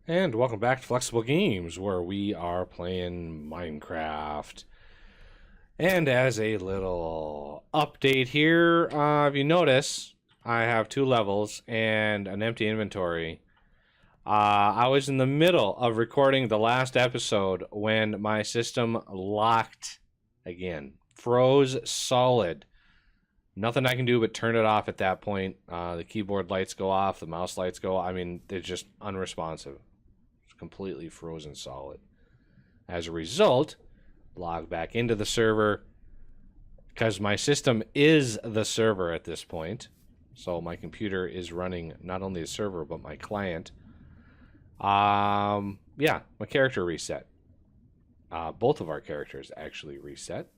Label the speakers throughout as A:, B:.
A: And welcome back to Flexible Games, where we are playing Minecraft. And as a little update here, if you notice, I have 2 levels and an empty inventory. I was in the middle of recording the last episode when my system locked again. Froze solid. Nothing I can do but turn it off at that point. The keyboard lights go off, the mouse lights go off. I mean, they're just unresponsive. Completely frozen solid. As a result, log back into the server because my system is the server at this point. So my computer is running not only the server but my client. Yeah, my character reset. Both of our characters actually reset.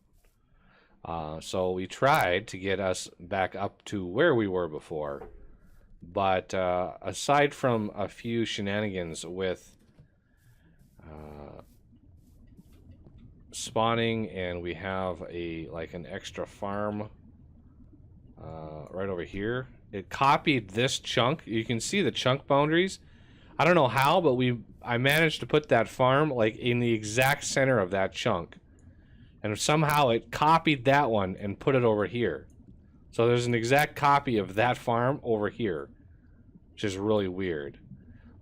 A: So we tried to get us back up to where we were before, but aside from a few shenanigans with spawning, and we have an extra farm right over here. It copied this chunk. You can see the chunk boundaries. I don't know how, but I managed to put that farm like in the exact center of that chunk, and somehow it copied that one and put it over here. So there's an exact copy of that farm over here, which is really weird.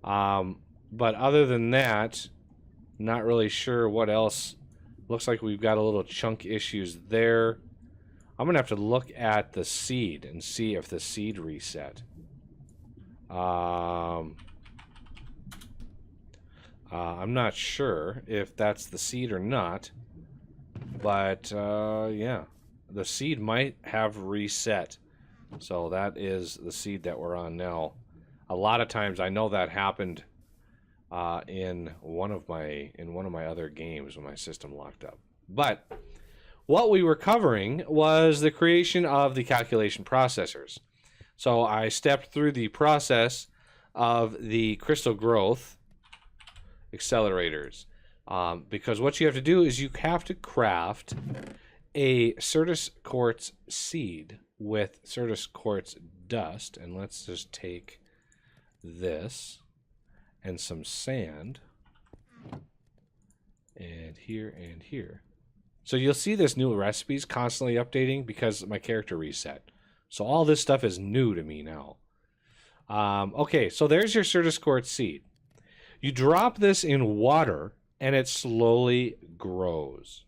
A: But other than that, not really sure what else. Looks like we've got a little chunk issues there. I'm gonna have to look at the seed and see if the seed reset. I'm not sure if that's the seed or not, but yeah, the seed might have reset. So that is the seed that we're on now. A lot of times I know that happened in one of my other games when my system locked up. But what we were covering was the creation of the calculation processors. So I stepped through the process of the crystal growth accelerators, because what you have to do is you have to craft a Certus quartz seed with Certus quartz dust. And let's just take this and some sand, and here and here. So you'll see this new recipes constantly updating because my character reset. So all this stuff is new to me now. Okay, so there's your Certus quartz seed. You drop this in water and it slowly grows.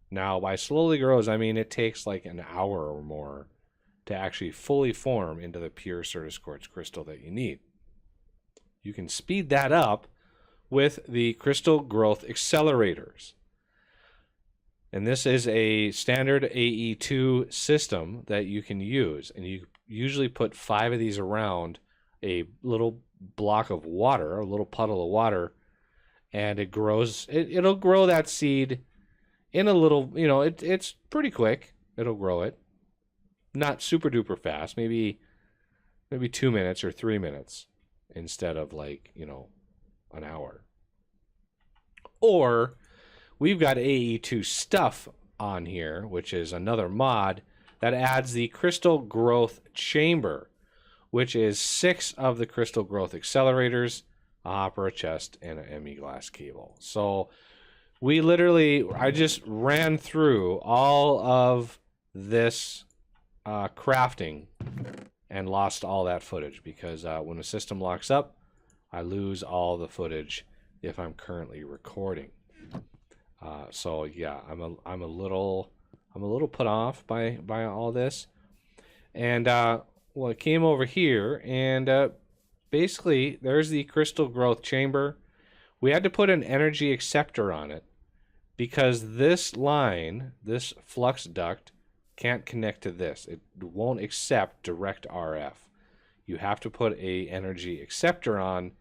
A: Now, by slowly grows, I mean it takes like an hour or more to actually fully form into the pure Certus quartz crystal that you need. You can speed that up with the crystal growth accelerators. And this is a standard AE2 system that you can use. And you usually put 5 of these around a little block of water, a little puddle of water, and it grows. It'll grow that seed in a little, it's pretty quick. It'll grow it. Not super duper fast, maybe 2 minutes or 3 minutes. Instead of an hour. Or we've got AE2 stuff on here, which is another mod that adds the crystal growth chamber, which is 6 of the crystal growth accelerators, a hopper, a chest, and an ME glass cable. So I just ran through all of this crafting and lost all that footage because when the system locks up, I lose all the footage if I'm currently recording. So yeah, I'm a little put off by all this, and well, it came over here, and basically there's the crystal growth chamber. We had to put an energy acceptor on it because this line, this flux duct, can't connect to this. It won't accept direct RF. You have to put a energy acceptor on,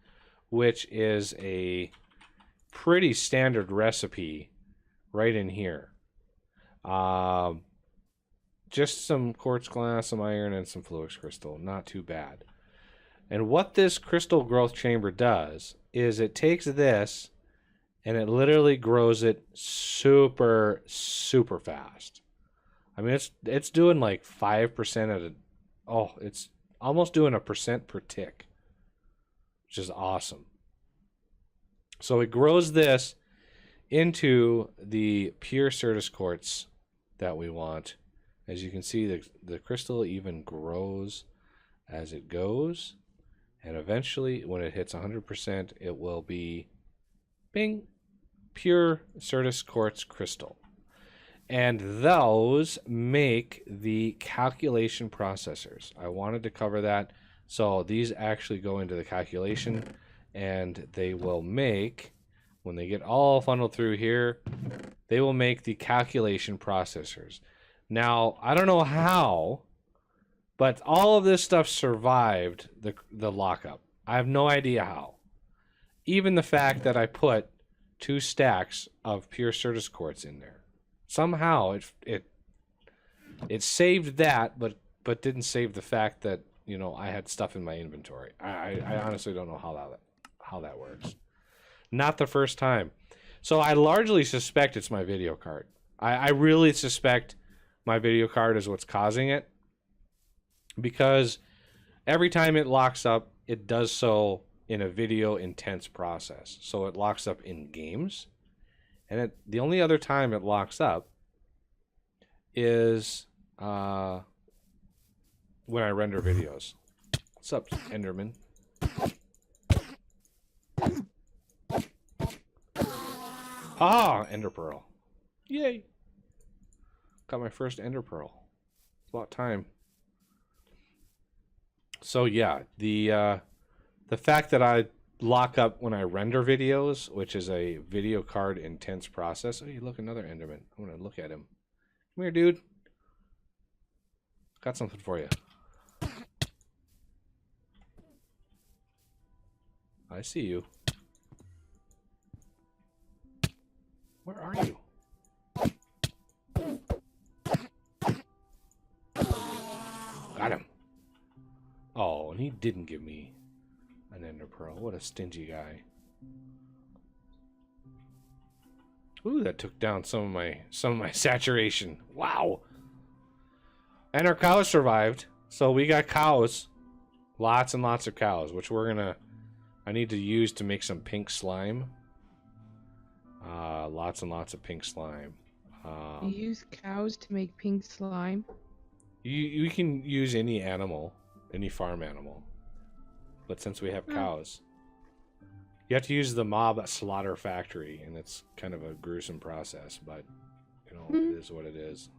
A: which is a pretty standard recipe right in here. Just some quartz glass, some iron, and some fluix crystal. Not too bad. And what this crystal growth chamber does is it takes this and it literally grows it super, super fast. I mean, it's doing like 5% it's almost doing 1% per tick, which is awesome. So it grows this into the pure Certus quartz that we want. As you can see, the crystal even grows as it goes. And eventually, when it hits 100%, it will be, bing, pure Certus quartz crystal. And those make the calculation processors. I wanted to cover that. So these actually go into the calculation, and they will make, when they get all funneled through here, they will make the calculation processors. Now, I don't know how, but all of this stuff survived the lockup. I have no idea how. Even the fact that I put 2 stacks of pure Certus quartz in there. Somehow it saved that, but didn't save the fact that, you know, I had stuff in my inventory. I honestly don't know how that works. Not the first time. So I largely suspect it's my video card. I really suspect my video card is what's causing it, because every time it locks up, it does so in a video intense process. So it locks up in games, and the only other time it locks up is when I render videos. What's up, Enderman? Ah, Ender Pearl. Yay. Got my first Ender Pearl. It's about time. So yeah, the fact that I lock up when I render videos, which is a video card intense process. Oh, you look, another Enderman. I'm gonna look at him. Come here, dude. Got something for you. I see you. Where are you? Got him. Oh, and he didn't give me an Ender Pearl. What a stingy guy. Ooh, that took down some of my saturation. Wow. And our cows survived. So we got cows. Lots and lots of cows, which I need to use to make some pink slime. Lots and lots of pink slime.
B: You use cows to make pink slime?
A: You can use any animal, any farm animal. But since we have cows, you have to use the mob slaughter factory, and it's kind of a gruesome process, but you know, it is what it is.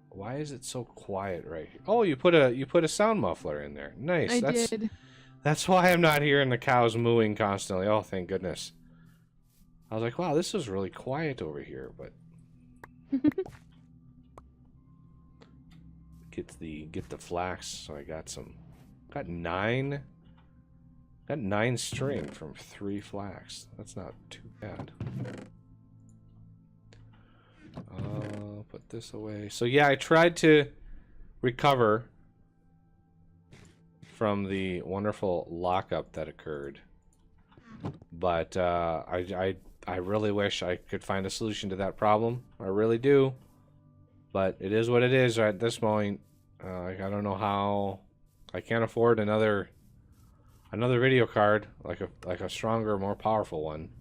A: Why is it so quiet right here? Oh, you put a sound muffler in there. Nice.
B: I did.
A: That's why I'm not hearing the cows mooing constantly. Oh, thank goodness. I was like, wow, this is really quiet over here, but get the flax. So I got nine string from 3 flax. That's not too bad. Put this away. So yeah, I tried to recover from the wonderful lockup that occurred, but I really wish I could find a solution to that problem. I really do, but it is what it is right at this point. I don't know how. I can't afford another video card like a stronger, more powerful one.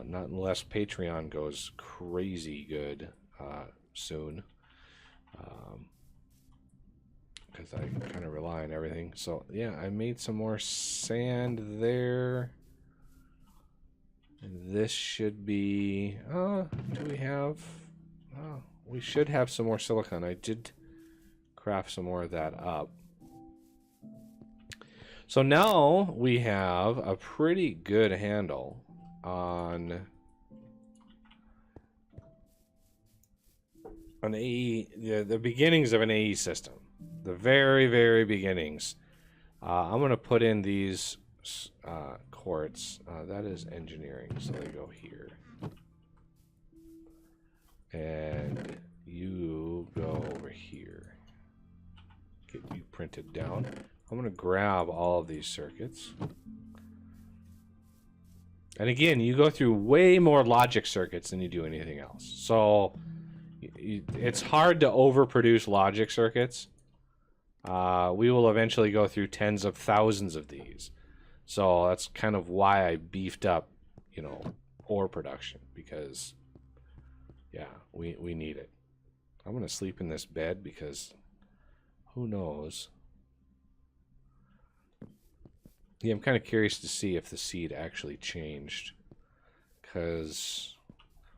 A: Not unless Patreon goes crazy good soon, because I kind of rely on everything. So yeah, I made some more sand there. And this should be. Do we have? We should have some more silicon. I did craft some more of that up. So now we have a pretty good handle on an AE, the beginnings of an AE system, the very, very beginnings. I'm going to put in these quartz. That is engineering, so they go here. And you go over here. Get you printed down. I'm going to grab all of these circuits. And again, you go through way more logic circuits than you do anything else. So it's hard to overproduce logic circuits. We will eventually go through tens of thousands of these. So that's kind of why I beefed up, you know, ore production, because yeah, we need it. I'm gonna sleep in this bed because who knows. Yeah, I'm kind of curious to see if the seed actually changed, because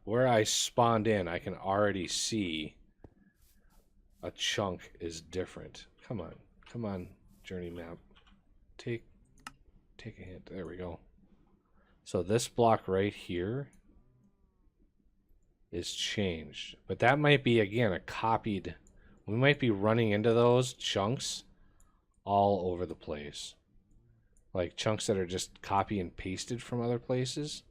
A: where I spawned in, I can already see a chunk is different. Come on, journey map. Take a hint. There we go. So this block right here is changed, but that might be again a copied. We might be running into those chunks all over the place, like chunks that are just copy and pasted from other places.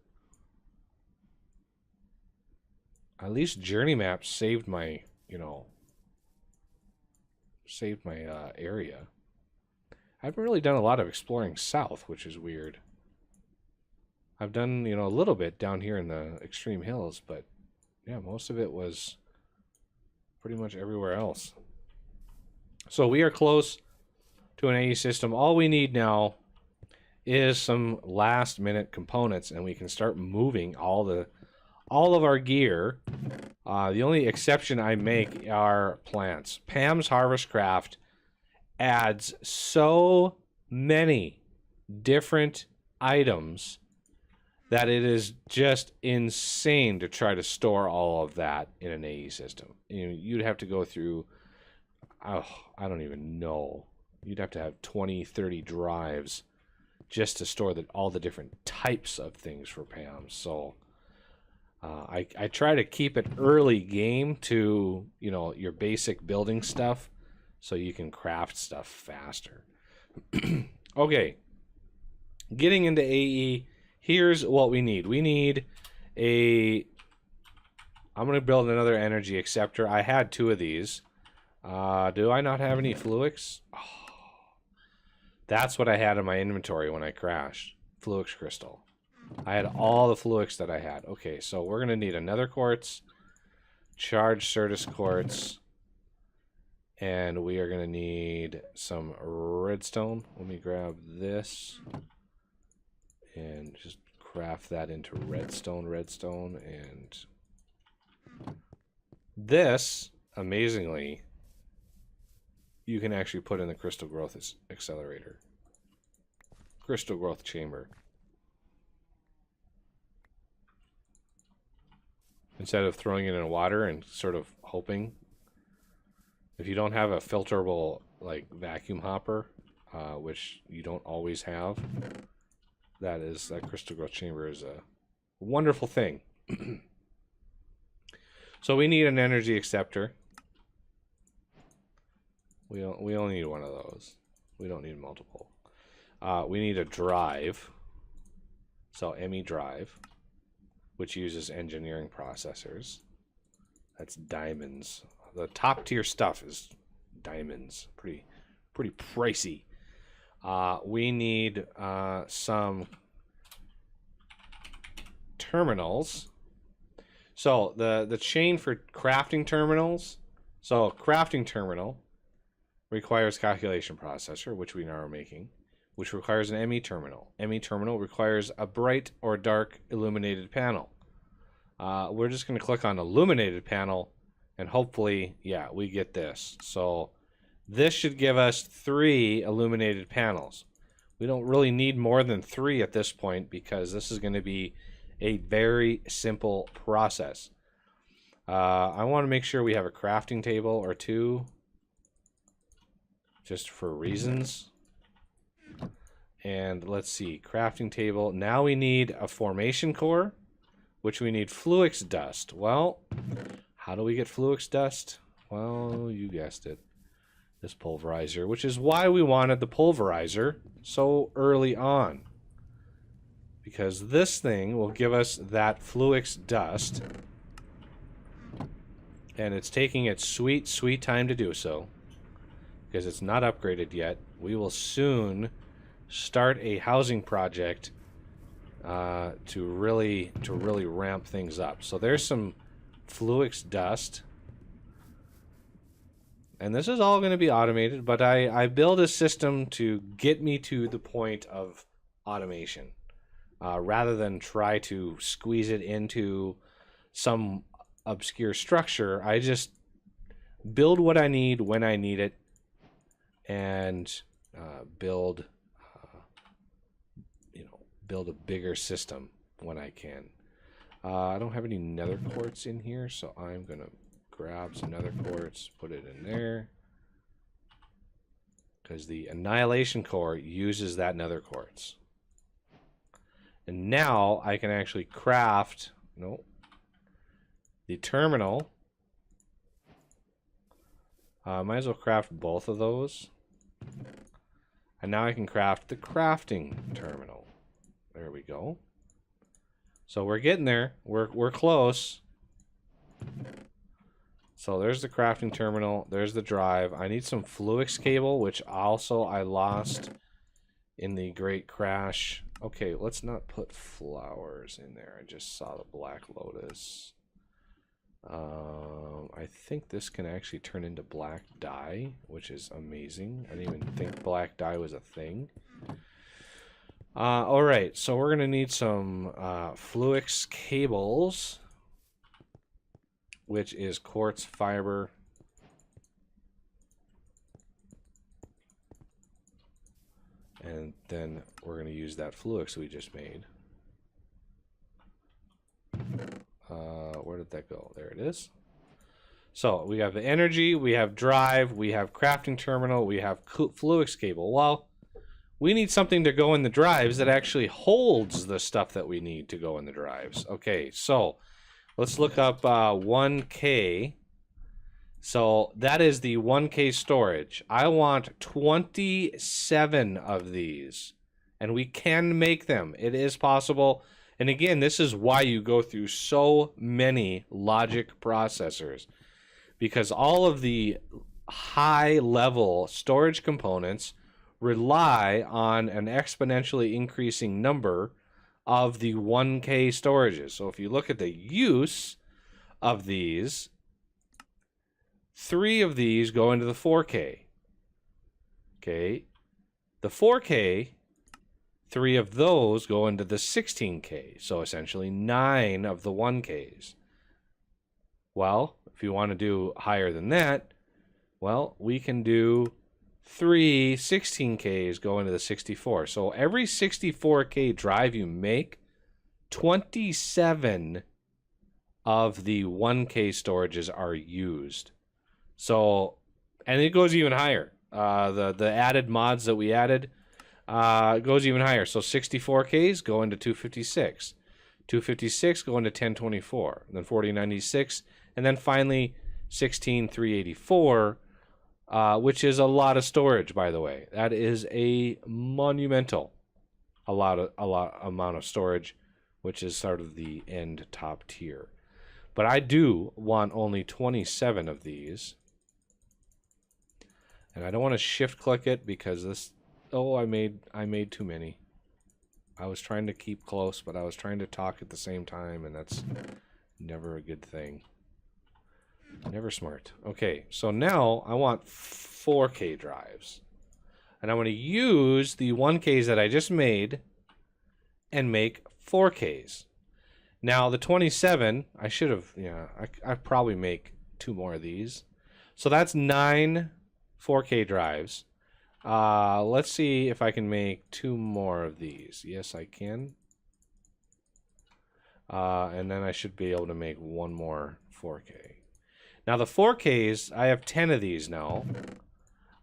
A: At least journey maps saved my, you know, saved my area. I haven't really done a lot of exploring south, which is weird. I've done, you know, a little bit down here in the extreme hills, but yeah, most of it was pretty much everywhere else. So we are close to an AE system. All we need now is some last minute components, and we can start moving all of our gear. The only exception I make are plants. Pam's Harvest Craft adds so many different items that it is just insane to try to store all of that in an AE system. You know, you'd have to go through, oh, I don't even know. You'd have to have 20, 30 drives just to store all the different types of things for Pam. So I try to keep it early game to, you know, your basic building stuff, so you can craft stuff faster. Okay, getting into AE, here's what we need. We need I'm going to build another energy acceptor. I had 2 of these. Do I not have any Fluix? Oh, that's what I had in my inventory when I crashed. Fluix crystal. I had all the Fluix that I had. Okay, so we're going to need another quartz, charged Certus quartz, and we are going to need some redstone. Let me grab this and just craft that into redstone, and this, amazingly, you can actually put in the crystal growth accelerator. Crystal growth chamber. Instead of throwing it in water and sort of hoping. If you don't have a filterable like vacuum hopper, which you don't always have, that crystal growth chamber is a wonderful thing. So we need an energy acceptor. We only need one of those. We don't need multiple. We need a drive. So ME drive, which uses engineering processors. That's diamonds. The top tier stuff is diamonds. Pretty pricey. We need some terminals. So the chain for crafting terminals. So crafting terminal requires calculation processor, which we now are making, which requires an ME terminal. ME terminal requires a bright or dark illuminated panel. We're just going to click on illuminated panel, and hopefully, yeah, we get this. So this should give us 3 illuminated panels. We don't really need more than 3 at this point, because this is going to be a very simple process. I want to make sure we have a crafting table or 2, just for reasons. And let's see, crafting table. Now we need a formation core, which we need Fluix dust. Well, how do we get Fluix dust? Well, you guessed it. This pulverizer, which is why we wanted the pulverizer so early on. Because this thing will give us that Fluix dust. And it's taking its sweet, sweet time to do so, because it's not upgraded yet. We will soon start a housing project to really ramp things up. So there's some Fluix dust. And this is all going to be automated, but I build a system to get me to the point of automation. Rather than try to squeeze it into some obscure structure, I just build what I need when I need it, and build build a bigger system when I can. I don't have any nether quartz in here, so I'm gonna grab some nether quartz, put it in there, because the annihilation core uses that nether quartz. And now I can actually craft the terminal. Might as well craft both of those. And now I can craft the crafting terminal. There we go. So we're getting there. We're close. So there's the crafting terminal. There's the drive. I need some Fluix cable, which also I lost in the Great Crash. Okay, let's not put flowers in there. I just saw the Black Lotus. I think this can actually turn into black dye, which is amazing. I didn't even think black dye was a thing. Alright, so we're going to need some Fluix cables, which is quartz fiber. And then we're going to use that Fluix we just made. Where did that go? There it is. So we have the energy, we have drive, we have crafting terminal, we have Fluix cable. Well, we need something to go in the drives that actually holds the stuff that we need to go in the drives. Okay, so let's look up 1K. So that is the 1K storage. I want 27 of these, and we can make them. It is possible. And again, this is why you go through so many logic processors, because all of the high-level storage components rely on an exponentially increasing number of the 1K storages. So if you look at the use of these, 3 of these go into the 4K. Okay, the 4K, 3 of those go into the 16K, so essentially 9 of the 1Ks. Well, if you want to do higher than that, well, we can do 3 16Ks go into the 64. So every 64K drive you make, 27 of the 1K storages are used. So, and it goes even higher. The added mods that we added, goes even higher. So 64Ks go into 256. 256 go into 1024. Then 4096. And then finally 16384, which is a lot of storage, by the way. That is a monumental amount of storage, which is sort of the end top tier. But I do want only 27 of these. And I don't want to shift click it because this, oh, I made too many. I was trying to keep close, but I was trying to talk at the same time, and that's never a good thing. Never smart. Okay, so now I want 4K drives. And I want to use the 1Ks that I just made and make 4Ks. Now, the 27, I should have, I probably make 2 more of these. So that's 9 4K drives. Let's see if I can make 2 more of these. Yes, I can. And then I should be able to make 1 more 4K. Now the 4Ks, I have 10 of these now.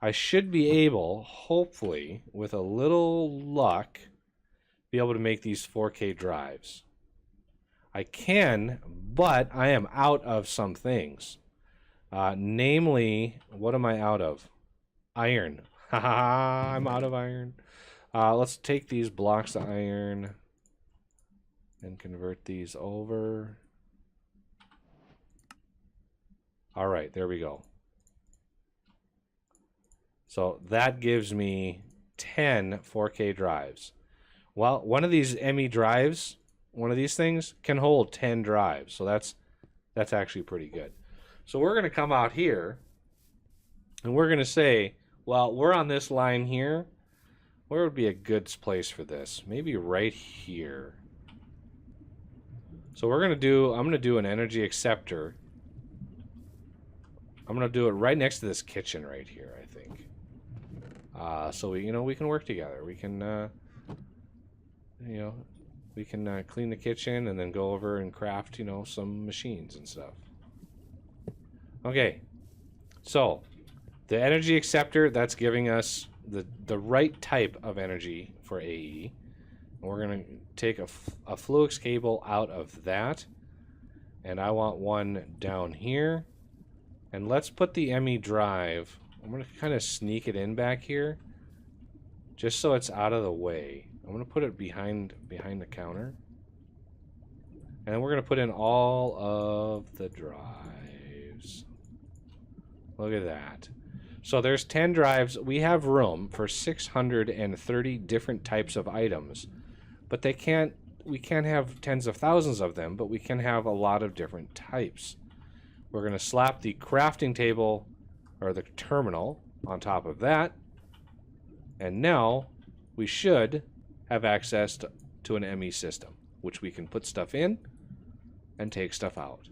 A: I should be able, hopefully, with a little luck, be able to make these 4K drives. I can, but I am out of some things. Namely, what am I out of? Iron. Haha, I'm out of iron. Let's take these blocks of iron and convert these over. All right, there we go. So that gives me 10 4K drives. Well, one of these ME drives, one of these things, can hold 10 drives. So that's actually pretty good. So we're going to come out here, and we're going to say, well, we're on this line here. Where would be a good place for this? Maybe right here. So I'm gonna do an energy acceptor. I'm gonna do it right next to this kitchen right here, I think. So we can work together. We can clean the kitchen and then go over and craft, some machines and stuff. Okay. So the energy acceptor, that's giving us the right type of energy for AE. And we're going to take a Fluix cable out of that. And I want one down here. And let's put the ME drive. I'm going to kind of sneak it in back here. Just so it's out of the way. I'm going to put it behind the counter. And then we're going to put in all of the drives. Look at that. So there's 10 drives. We have room for 630 different types of items. But we can't have tens of thousands of them, but we can have a lot of different types. We're going to slap the crafting table, or the terminal, on top of that. And now we should have access to an ME system, which we can put stuff in and take stuff out.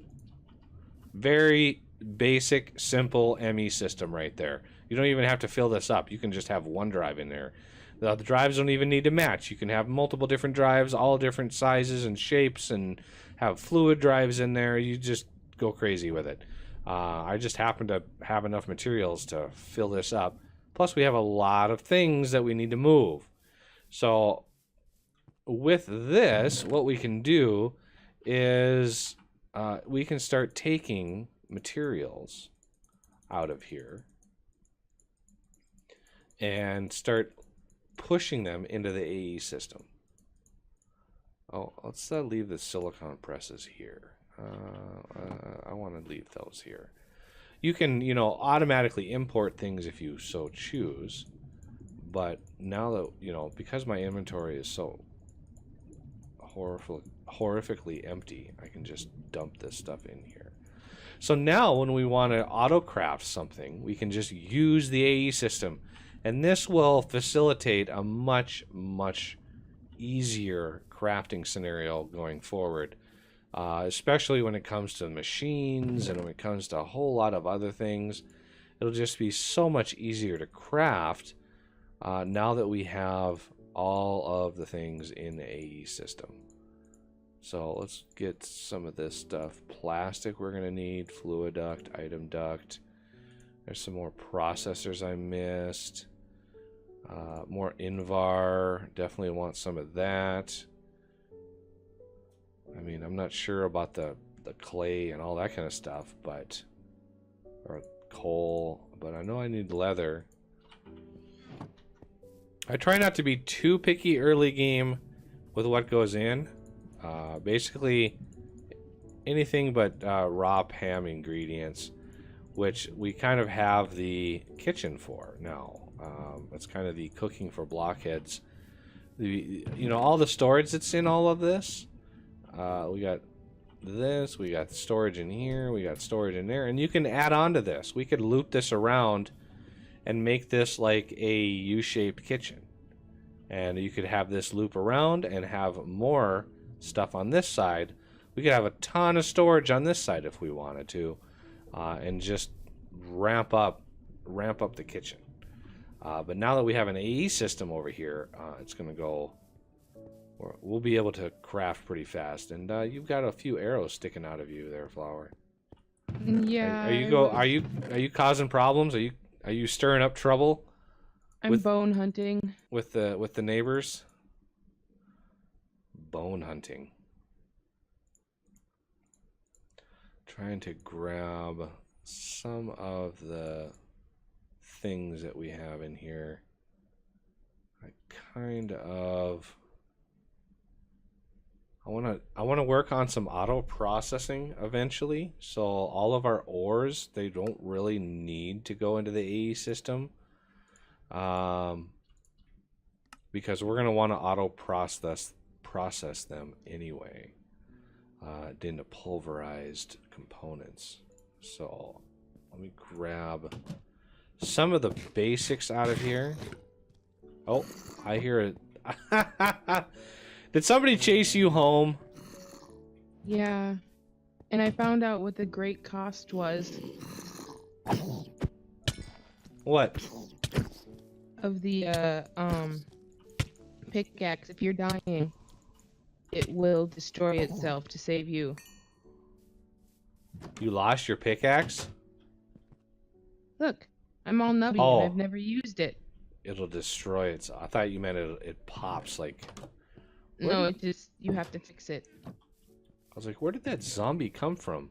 A: Very basic, simple ME system right there. You don't even have to fill this up. You can just have one drive in there. The drives don't even need to match. You can have multiple different drives, all different sizes and shapes, and have fluid drives in there. You just go crazy with it. I just happen to have enough materials to fill this up. Plus, we have a lot of things that we need to move. So with this, what we can do is we can start taking materials out of here and start pushing them into the AE system. Oh, let's leave the silicon presses here. I want to leave those here. You can, automatically import things if you so choose. But now that, because my inventory is so horrifically empty, I can just dump this stuff in here. So now when we want to auto-craft something, we can just use the AE system. And this will facilitate a much, much easier crafting scenario going forward. Especially when it comes to machines and when it comes to a whole lot of other things. It'll just be so much easier to craft now that we have all of the things in the AE system. So let's get some of this stuff. Plastic we're going to need, fluid duct, item duct. There's some more processors I missed. More Invar, definitely want some of that. I mean, I'm not sure about the clay and all that kind of stuff, but or coal, but I know I need leather. I try not to be too picky early game with what goes in. Basically, anything but raw ham ingredients, which we kind of have the kitchen for now. It's kind of the cooking for blockheads. All the storage that's in all of this. We got this, we got storage in here, we got storage in there, and you can add on to this. We could loop this around and make this like a U-shaped kitchen. And you could have this loop around and have more stuff on this side. We could have a ton of storage on this side if we wanted to, and just ramp up the kitchen. But now that we have an AE system over here, it's going to go. We'll be able to craft pretty fast. And you've got a few arrows sticking out of you there, Flower.
B: Yeah.
A: Are you causing problems? Are you stirring up trouble?
B: I'm bone hunting
A: with the neighbors. Bone hunting. Trying to grab some of the things that we have in here. I want to work on some auto processing eventually. So all of our ores, they don't really need to go into the AE system, because we're going to want to auto process them anyway, into pulverized components. So let me grab some of the basics out of here. Oh, I hear it. Did somebody chase you home?
B: Yeah. And I found out what the great cost was
A: What?
B: of the pickaxe. If you're dying, it will destroy itself to save you.
A: You lost your pickaxe?
B: Look, I'm all nubby
A: Oh.
B: and I've never used it.
A: It'll destroy it. I thought you meant it pops like...
B: No, it just, you have to fix it.
A: I was like, where did that zombie come from?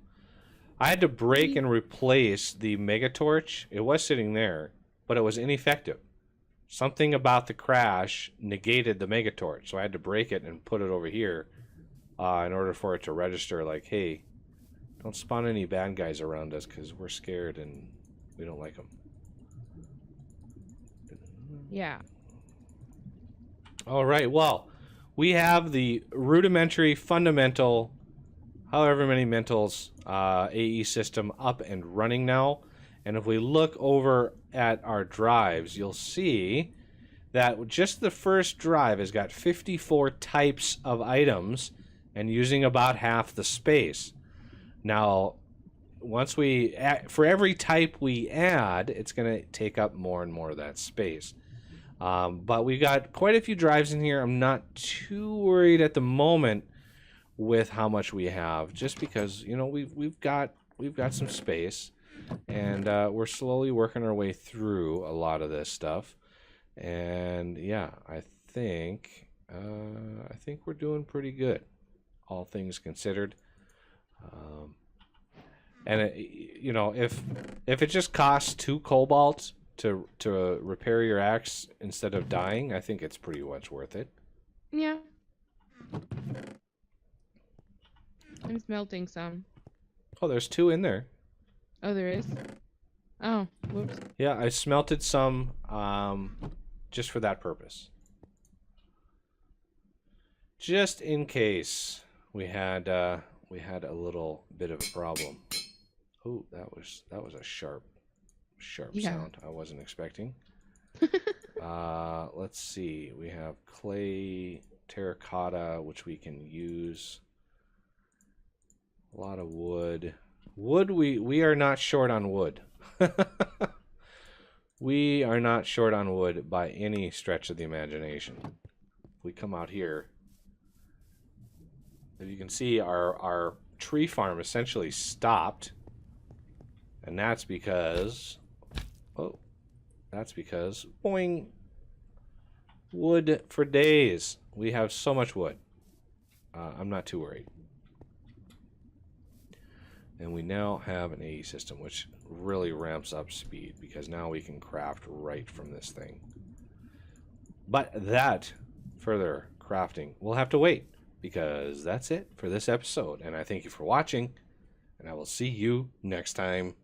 A: I had to break and replace the Megatorch. It was sitting there, but it was ineffective. Something about the crash negated the Megatorch, so I had to break it and put it over here in order for it to register like, hey, don't spawn any bad guys around us because we're scared and we don't like them.
B: Yeah.
A: All right, well, we have the rudimentary, fundamental, however many mentals AE system up and running now. And if we look over at our drives, you'll see that just the first drive has got 54 types of items and using about half the space. Now, once we add, for every type we add, it's going to take up more and more of that space. But we've got quite a few drives in here. I'm not too worried at the moment with how much we have, just because, you know, we've got some space, and we're slowly working our way through a lot of this stuff. And yeah, I think we're doing pretty good, all things considered. And you know, if it just costs 2 cobalt to repair your axe instead of dying, I think it's pretty much worth it.
B: Yeah. I'm smelting some.
A: Oh, there's 2 in there.
B: Oh, there is? Oh, whoops.
A: Yeah, I smelted some just for that purpose. Just in case we had a little bit of a problem. Oh, that was a sharp sound I wasn't expecting. Let's see. We have clay, terracotta, which we can use. A lot of wood. Wood, we are not short on wood. We are not short on wood by any stretch of the imagination. If we come out here, as you can see, our tree farm essentially stopped. And that's because, boing, wood for days. We have so much wood. I'm not too worried. And we now have an AE system, which really ramps up speed, because now we can craft right from this thing. But that further crafting will have to wait, because that's it for this episode. And I thank you for watching, and I will see you next time.